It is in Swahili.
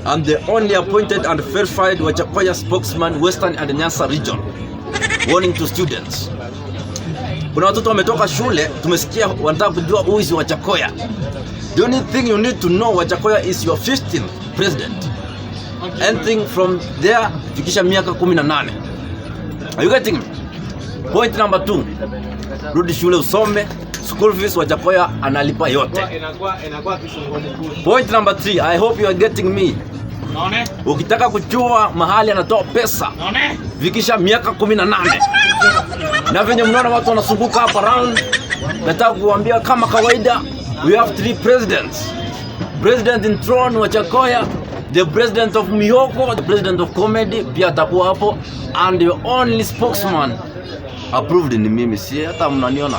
I'm the only appointed and verified Wajackoyah spokesman Western and Nyanza region. Warning to students. Kuna watoto wametoka shule, tumesikia wanataka kujua who is Wajackoyah. The only thing you need to know, Wajackoyah is your 15th president. Anything from there, fikisha miaka 18. Are you getting me? Point number 2. Rudi shule usome, school fees Wajackoyah analipa yote. Point number 3, I hope you are getting me. Ukitaka kujua mahali anatoa pesa, fikisha miaka 18. Na venye mnaona watu wanasumbuka hapa round, nataka kuambia kama kawaida, we have 3 presidents. President in throne Wajackoyah, the president of Mihoko, the president of comedy, pia atakuwa hapo, and the only spokesman approved ni mimi, si hata mnaniona.